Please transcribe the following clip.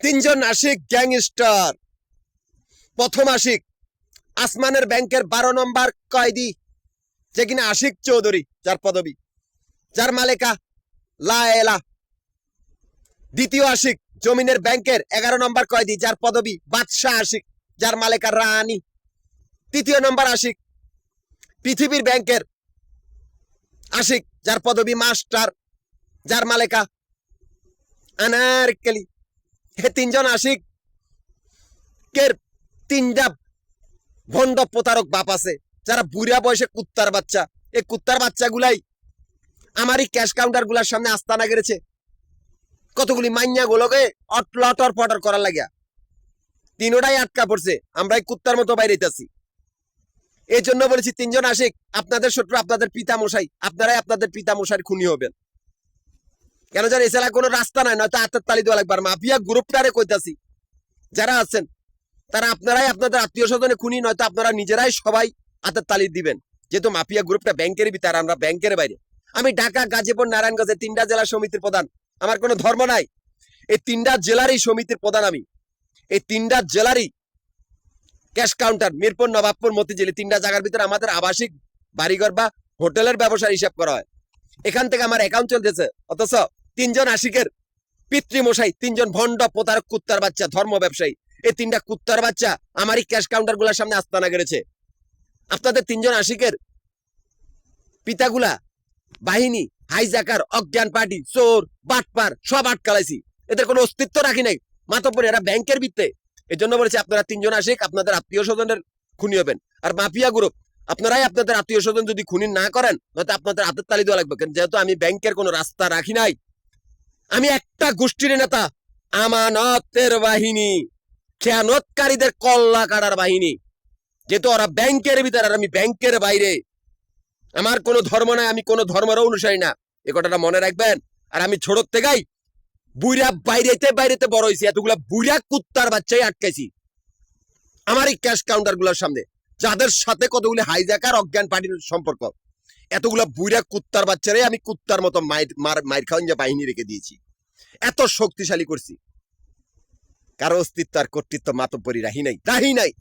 তিনজন আশিক গ্যাংস্টার। প্রথম আশিক আসমানের ব্যাংকের 12 নম্বর কয়েদি, যে কিনা আশিক চৌধুরী, যার পদবী, যার মালিকা লায়লা। দ্বিতীয় আশিক জমিনের ব্যাংকের 11 নম্বর কয়েদি, যার পদবী বাদশাহ আশিক, যার মালিকা রানী। তৃতীয় নম্বর আশিক পৃথিবীর ব্যাংকের আশিক, যার পদবী মাস্টার, যার মালিকা আনারকলি। হে তিনজন আশিক কের তিনটা ভণ্ড প্রতারক বাপ আছে, যারা বুড়া বয়সে কুত্তার বাচ্চা। এই কুত্তার বাচ্চাগুলাই আমারই ক্যাশ কাউন্টার গুলার সামনে আস্তানা গেড়েছে কতগুলি মাইয়া গুলোকে লটর পটর করার লাগিয়া। তিনোটাই আটকা পড়ছে, আমরাই কুত্তার মতো বাইরেছি। এই জন্য বলেছি তিনজন আশিক আপনাদের শত্রু, আপনাদের পিতা মশাই, আপনারাই আপনাদের পিতা মশাই খুনি হবেন। কেন জান এছাড়া কোনো রাস্তা নাই, নয়তো হাতের তালি দেওয়া লাগবে। মাফিয়া গ্রুপটারে কইতাছি, যারা আছেন তারা আপনারাই আপনাদের আত্মীয় স্বজনে খুনি, নয়তো আপনারা নিজেরাই সবাই হাতের তালি দিবেন। যেহেতু মাফিয়া গ্রুপটা ব্যাংকের ভিতরে, আমরা ব্যাংকের বাইরে। আমি ঢাকা, গাজীপুর, নারায়ণগঞ্জে 3টা জেলা সমিতির প্রধান। আমার কোনো ধর্ম নাই, এই 3টা জেলারই সমিতির প্রধান আমি। এই 3টা জেলারই ক্যাশ কাউন্টার মিরপুর, নবাবপুর, মতিঝিল, 3টা জায়গার ভিতরে আমাদের আবাসিক বাড়িঘর বা হোটেলের ব্যবসার হিসাব করা হয়। এখান থেকে আমার অ্যাকাউন্ট চলতেছে। অথচ তিনজন আশিকের পিতৃমশাই, 3জন ভণ্ড প্রতারক কুত্তার বাচ্চা, ধর্ম ব্যবসায়ী, এই 3টা কুত্তার বাচ্চা আমারই ক্যাশ কাউন্টার গুলার সামনে আস্তানা গেড়েছে। আপনাদের 3জন আশিকের পিতাগুলা বাহিনী, হাইজাকার, অজ্ঞান পার্টি, চোর, বাটপার সব আটকালাইছি। এদের কোনো অস্তিত্ব রাখি নাই। মাতব্বর এরা ব্যাংকের ভিত্তে। এই জন্য বলেছি আপনারা 3জন আশিক আপনাদের আত্মীয় স্বজনের খুনি হবেন। আর মাফিয়া গ্রুপ আপনারাই আপনাদের আত্মীয় স্বজন যদি খুনি না করেন, নয়তো আপনাদের হাতের তালি দেওয়া লাগবে। যেহেতু আমি ব্যাংকের কোনো রাস্তা রাখি নাই, আমি একটা গোষ্ঠীর নেতা, আমানতের বাহিনী, খেয়ানতকারীদের কল্লা কাটার বাহিনী। যেহেতু ওরা ব্যাংকের ভিতরে আর আমি ব্যাংকের বাইরে, আমার কোনো ধর্ম নাই, আমি কোনো ধর্মের অনুসারী না, এ কথাটা মনে রাখবেন। আর আমি ছোট থেকেই বুড়া বাইরেতে বাইরেতে বড় হয়েছি, এতগুলা বুড়া কুত্তার বাচ্চাই আটকাইছি আমারই ক্যাশ কাউন্টার গুলার সামনে, যাদের সাথে কতগুলি হাইজাকার, অজ্ঞান পার্টির সম্পর্ক। এতগুলা বুড়া কুত্তার বাচ্চারে আমি কুত্তার মতো মায়ের খাওয়ান যে বাহিনী রেখে দিয়েছি, এত শক্তিশালী করছি। কারো অস্তিত্ব আর কর্তৃত্ব মাতব্বরি রাহি নাই।